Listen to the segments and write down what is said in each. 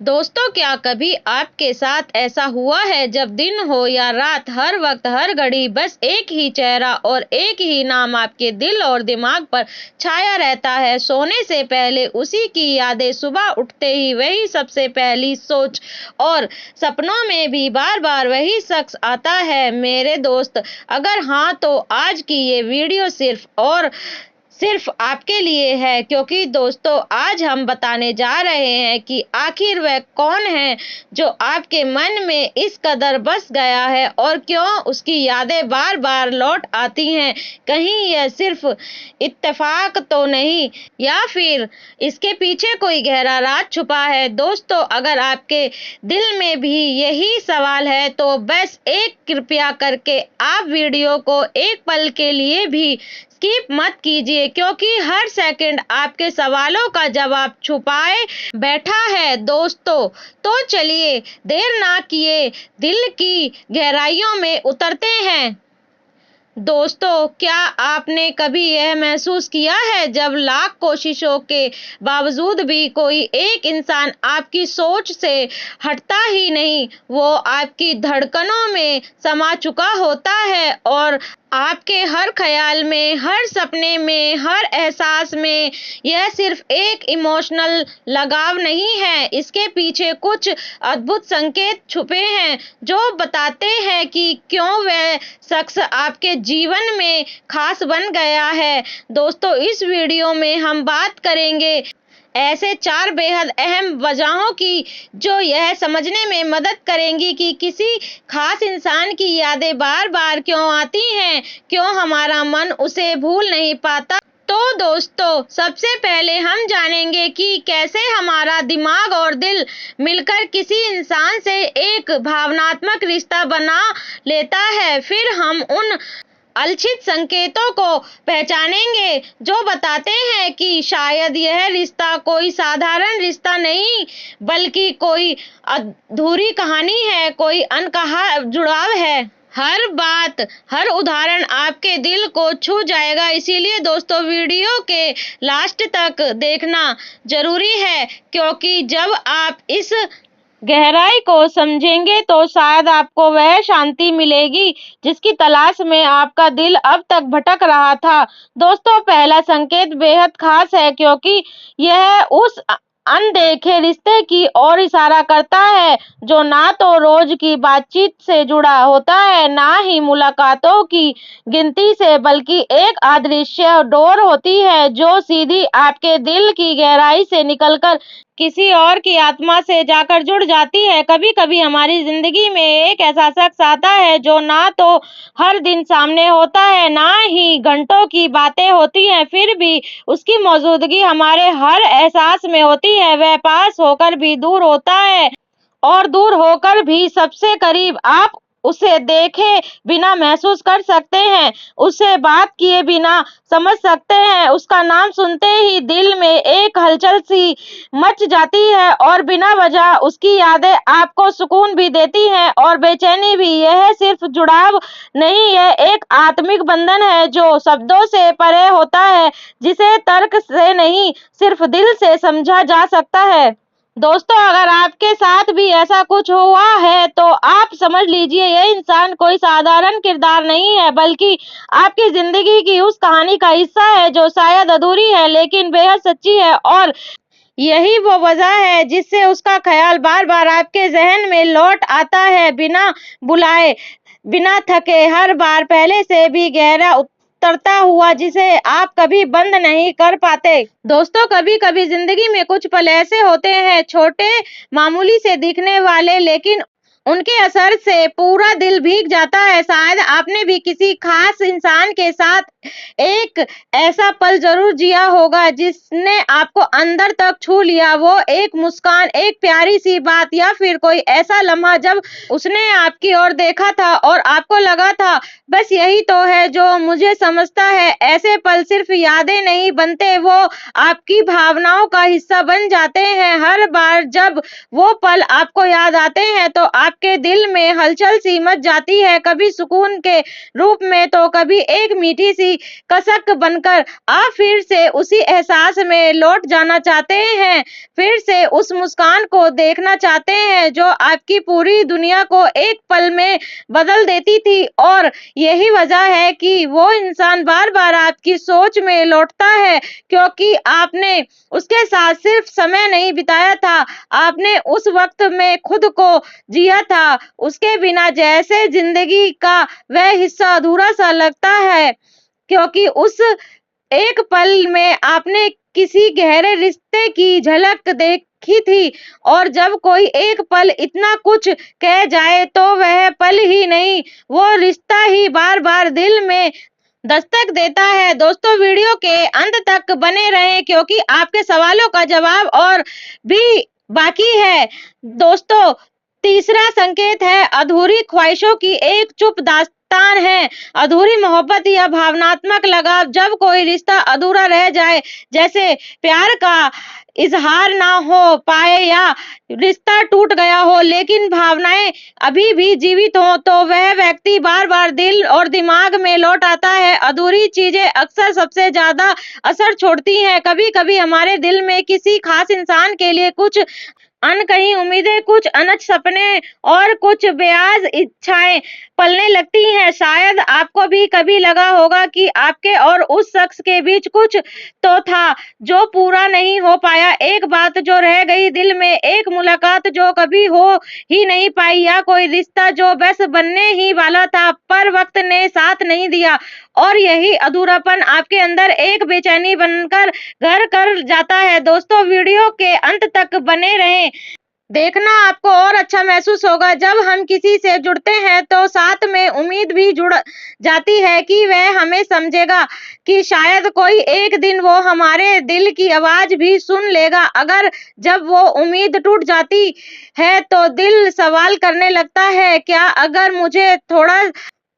दोस्तों, क्या कभी आपके साथ ऐसा हुआ है जब दिन हो या रात, हर वक्त हर घड़ी बस एक ही चेहरा और एक ही नाम आपके दिल और दिमाग पर छाया रहता है। सोने से पहले उसी की यादें, सुबह उठते ही वही सबसे पहली सोच, और सपनों में भी बार बार वही शख्स आता है। मेरे दोस्त, अगर हाँ तो आज की ये वीडियो सिर्फ आपके लिए है, क्योंकि दोस्तों आज हम बताने जा रहे हैं कि आखिर वह कौन है जो आपके मन में इस कदर बस गया है और क्यों उसकी यादें बार बार लौट आती हैं। कहीं यह सिर्फ इत्तेफाक तो नहीं, या फिर इसके पीछे कोई गहरा राज छुपा है। दोस्तों, अगर आपके दिल में भी यही सवाल है तो बस एक कृपया करके आप वीडियो को एक पल के लिए भी स्किप मत कीजिए, क्योंकि हर सेकंड आपके सवालों का जवाब छुपाए बैठा है। दोस्तों, तो चलिए देर ना किए दिल की गहराइयों में उतरते हैं। दोस्तों, क्या आपने कभी यह महसूस किया है जब लाख कोशिशों के बावजूद भी कोई एक इंसान आपकी सोच से हटता ही नहीं, वो आपकी धड़कनों में समा चुका होता है और आपके हर ख्याल में, हर सपने में, हर एहसास में। यह सिर्फ एक इमोशनल लगाव नहीं है, इसके पीछे कुछ अद्भुत संकेत छुपे हैं जो बताते हैं कि क्यों वह शख्स आपके जीवन में खास बन गया है। दोस्तों, इस वीडियो में हम बात करेंगे ऐसे 4 बेहद अहम वजहों की जो यह समझने में मदद करेंगी कि किसी खास इंसान की यादें बार बार क्यों आती हैं, क्यों हमारा मन उसे भूल नहीं पाता। तो दोस्तों, सबसे पहले हम जानेंगे कि कैसे हमारा दिमाग और दिल मिलकर किसी इंसान से एक भावनात्मक रिश्ता बना लेता है। फिर हम उन अलक्षित संकेतों को पहचानेंगे जो बताते हैं कि शायद यह रिश्ता कोई साधारण रिश्ता नहीं, बल्कि कोई अधूरी कहानी है, कोई अनकहा जुड़ाव है। हर बात, हर उदाहरण आपके दिल को छू जाएगा, इसीलिए दोस्तों वीडियो के लास्ट तक देखना जरूरी है, क्योंकि जब आप इस गहराई को समझेंगे तो शायद आपको वह शांति मिलेगी जिसकी तलाश में आपका दिल अब तक भटक रहा था। दोस्तों, पहला संकेत बेहद खास है, क्योंकि यह उस अनदेखे रिश्ते की ओर इशारा करता है जो ना तो रोज की बातचीत से जुड़ा होता है, ना ही मुलाकातों की गिनती से, बल्कि एक अदृश्य डोर होती है जो सीधी आपके दिल की गहराई से निकलकर किसी और की आत्मा से जाकर जुड़ जाती है। कभी कभी हमारी जिंदगी में एक ऐसा शख्स आता है जो ना तो हर दिन सामने होता है, ना ही घंटों की बातें होती हैं, फिर भी उसकी मौजूदगी हमारे हर एहसास में होती है। वह पास होकर भी दूर होता है और दूर होकर भी सबसे करीब। आप उसे देखे बिना महसूस कर सकते हैं, उससे बात किए बिना समझ सकते हैं, उसका नाम सुनते ही दिल में एक हलचल सी मच जाती है और बिना वजह उसकी यादें आपको सुकून भी देती हैं और बेचैनी भी। यह सिर्फ जुड़ाव नहीं, यह एक आत्मिक बंधन है जो शब्दों से परे होता है, जिसे तर्क से नहीं, सिर्फ दिल से समझा जा सकता है। दोस्तों, अगर आपके साथ भी ऐसा कुछ हुआ है तो आप समझ लीजिए यह इंसान कोई साधारण किरदार नहीं है, बल्कि आपकी जिंदगी की उस कहानी का हिस्सा है जो शायद अधूरी है लेकिन बेहद सच्ची है। और यही वो वजह है जिससे उसका ख्याल बार बार आपके जहन में लौट आता है, बिना बुलाए, बिना थके, हर बार पहले से भी गहरा उतरता हुआ, जिसे आप कभी बंद नहीं कर पाते। दोस्तों, कभी कभी जिंदगी में कुछ पल ऐसे होते हैं, छोटे मामूली से दिखने वाले, लेकिन उनके असर से पूरा दिल भीग जाता है। शायद आपने भी किसी खास इंसान के साथ एक ऐसा पल जरूर जिया होगा जिसने आपको अंदर तक छू लिया। वो एक मुस्कान, एक प्यारी सी बात, या फिर कोई ऐसा लम्हा जब उसने आपकी ओर देखा था और आपको लगा था बस यही तो है जो मुझे समझता है। ऐसे पल सिर्फ यादें नहीं बनते, वो आपकी भावनाओं का हिस्सा बन जाते हैं। हर बार जब वो पल आपको याद आते हैं तो आपके दिल में हलचल सी मच जाती है, कभी सुकून के रूप में तो कभी एक मीठी सी कसक बनकर आप फिर से उसी एहसास में लौट जाना चाहते हैं, फिर से उस मुस्कान को देखना चाहते हैं जो आपकी पूरी दुनिया को एक पल में बदल देती थी। और यही वजह है कि वो इंसान बार-बार आपकी सोच में लौटता है, क्योंकि आपने उसके साथ सिर्फ समय नहीं बिताया था, आपने उस वक्त में खुद को जिया था। उसके बिना जैसे जिंदगी का वह हिस्सा अधूरा सा लगता है, क्योंकि उस एक पल में आपने किसी गहरे रिश्ते की झलक देखी थी। और जब कोई एक पल इतना कुछ कह जाए तो वह पल ही नहीं, वो रिश्ता ही बार बार दिल में दस्तक देता है। दोस्तों, वीडियो के अंत तक बने रहें, क्योंकि आपके सवालों का जवाब और भी बाकी है। दोस्तों, तीसरा संकेत है अधूरी ख्वाहिशों की एक चुप दास्तान है। अधूरी मोहब्बत या भावनात्मक लगाव, जब कोई रिश्ता अधूरा रह जाए, जैसे प्यार का इजहार ना हो पाए या रिश्ता टूट गया हो लेकिन भावनाएं अभी भी जीवित हो, तो वह व्यक्ति बार बार दिल और दिमाग में लौट आता है। अधूरी चीजें अक्सर सबसे ज्यादा असर छोड़ती हैं। कभी कभी हमारे दिल में किसी खास इंसान के लिए कुछ अनकही उम्मीदें, कुछ अनच सपने और कुछ बेयास इच्छाएं पलने लगती हैं। शायद आपको भी कभी लगा होगा कि आपके और उस शख्स के बीच कुछ तो था जो पूरा नहीं हो पाया, एक बात जो रह गई दिल में, एक मुलाकात जो कभी हो ही नहीं पाई, या कोई रिश्ता जो बस बनने ही वाला था पर वक्त ने साथ नहीं दिया। और यही अधूरापन आपके अंदर एक बेचैनी बनकर घर कर जाता है। दोस्तों, वीडियो के अंत तक बने रहें। देखना आपको और अच्छा महसूस होगा। जब हम किसी से जुड़ते हैं तो साथ में उम्मीद भी जुड़ जाती है कि वह हमें समझेगा, कि शायद कोई एक दिन वो हमारे दिल की आवाज भी सुन लेगा। अगर जब वो उम्मीद टूट जाती है तो दिल सवाल करने लगता है, क्या अगर मुझे थोड़ा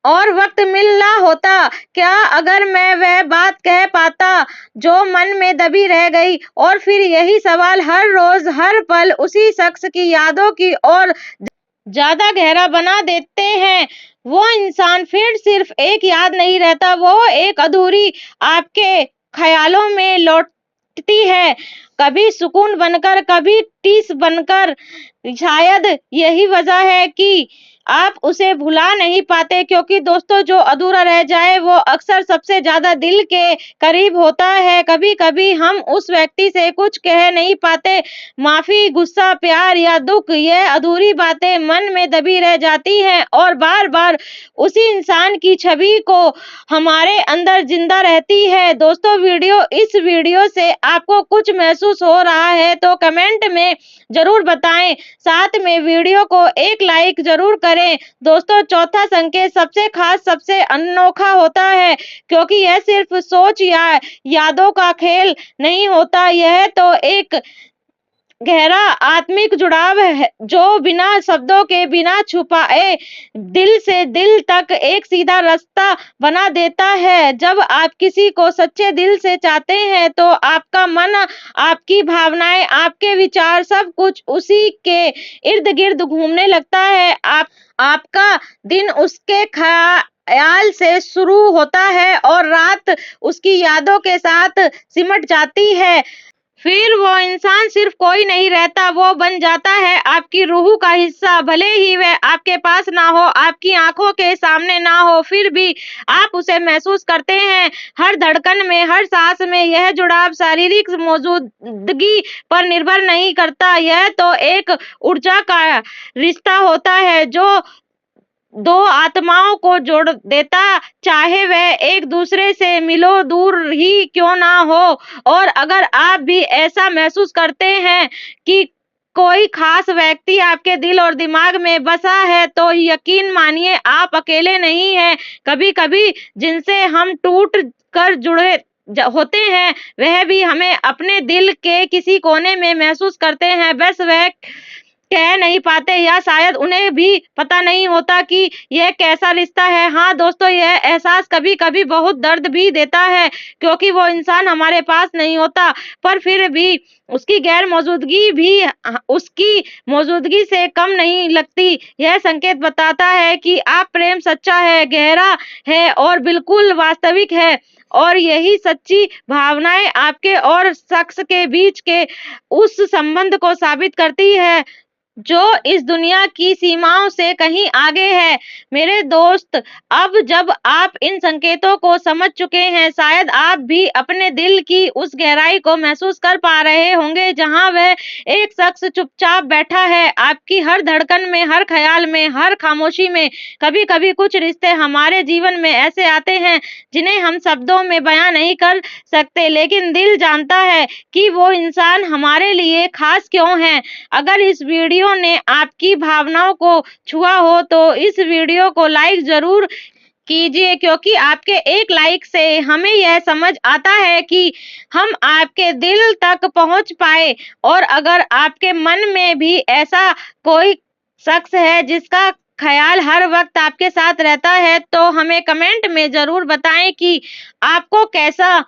और वक्त मिलना होता, क्या अगर मैं वह बात कह पाता जो मन में दबी रह गई। और फिर यही सवाल हर रोज हर पल उसी शख्स की यादों की और ज्यादा गहरा बना देते हैं। वो इंसान फिर सिर्फ एक याद नहीं रहता, वो एक अधूरी आपके ख्यालों में लौटती है, कभी सुकून बनकर, कभी टीस बनकर। शायद यही वजह है कि आप उसे भुला नहीं पाते, क्योंकि दोस्तों, जो अधूरा रह जाए वो अक्सर सबसे ज्यादा दिल के करीब होता है। कभी कभी हम उस व्यक्ति से कुछ कह नहीं पाते, माफी, गुस्सा, प्यार या दुख, यह अधूरी बातें मन में दबी रह जाती हैं और बार बार उसी इंसान की छवि को हमारे अंदर जिंदा रहती है। दोस्तों, इस वीडियो से आपको कुछ महसूस हो रहा है तो कमेंट में जरूर बताएं, साथ में वीडियो को एक लाइक जरूर करें। दोस्तों, चौथा संकेत सबसे खास, सबसे अनोखा होता है, क्योंकि यह सिर्फ सोच या यादों का खेल नहीं होता, यह तो एक गहरा आत्मिक जुड़ाव है जो बिना शब्दों के, बिना छुपाए दिल से दिल तक एक सीधा रास्ता बना देता है। जब आप किसी को सच्चे दिल से चाहते हैं तो आपका मन, आपकी भावनाएं, आपके विचार, सब कुछ उसी के इर्द गिर्द घूमने लगता है। आपका दिन उसके ख्याल से शुरू होता है और रात उसकी यादों के साथ सिमट जाती है। फिर वो इंसान सिर्फ कोई नहीं रहता, वो बन जाता है आपकी रूह का हिस्सा। भले ही वह आपके पास ना हो, आपकी आंखों के सामने ना हो, फिर भी आप उसे महसूस करते हैं हर धड़कन में, हर सांस में। यह जुड़ाव शारीरिक मौजूदगी पर निर्भर नहीं करता, यह तो एक ऊर्जा का रिश्ता होता है जो दो आत्माओं को जोड़ देता, चाहे वह एक दूसरे से मिलो दूर ही क्यों ना हो। और अगर आप भी ऐसा महसूस करते हैं कि कोई खास व्यक्ति आपके दिल और दिमाग में बसा है, तो यकीन मानिए आप अकेले नहीं हैं। कभी कभी जिनसे हम टूट कर जुड़े होते हैं, वह भी हमें अपने दिल के किसी कोने में महसूस करते हैं, बस वह कह नहीं पाते, या शायद उन्हें भी पता नहीं होता कि यह कैसा रिश्ता है। हाँ दोस्तों, यह एहसास कभी कभी बहुत दर्द भी देता है, क्योंकि वो इंसान हमारे पास नहीं होता, पर फिर भी उसकी गैर मौजूदगी भी उसकी मौजूदगी से कम नहीं लगती। यह संकेत बताता है कि आप प्रेम सच्चा है, गहरा है और बिल्कुल वास्तविक है, और यही सच्ची भावनाएं आपके और शख्स के बीच के उस संबंध को साबित करती है जो इस दुनिया की सीमाओं से कहीं आगे है। मेरे दोस्त, अब जब आप इन संकेतों को समझ चुके हैं, शायद आप भी अपने दिल की उस गहराई को महसूस कर पा रहे होंगे जहां वह एक शख्स चुपचाप बैठा है, आपकी हर धड़कन में, हर ख्याल में, हर खामोशी में। कभी-कभी कुछ रिश्ते हमारे जीवन में ऐसे आते हैं जिन्हें हम शब्दों में बयां नहीं कर सकते, लेकिन दिल जानता है कि वो इंसान हमारे लिए खास क्यों है। अगर इस वीडियो ने आपकी भावनाओं को छुआ हो तो इस वीडियो को लाइक जरूर कीजिए, क्योंकि आपके एक लाइक से हमें यह समझ आता है कि हम आपके दिल तक पहुंच पाए। और अगर आपके मन में भी ऐसा कोई शख्स है जिसका ख्याल हर वक्त आपके साथ रहता है, तो हमें कमेंट में जरूर बताएं कि आपको कैसा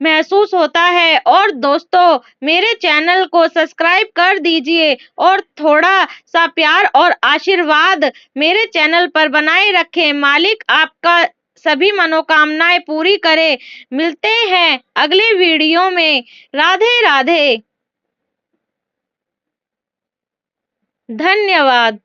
महसूस होता है। और दोस्तों, मेरे चैनल को सब्सक्राइब कर दीजिए और थोड़ा सा प्यार और आशीर्वाद मेरे चैनल पर बनाए रखें। मालिक आपका सभी मनोकामनाएं पूरी करे। मिलते हैं अगले वीडियो में। राधे राधे। धन्यवाद।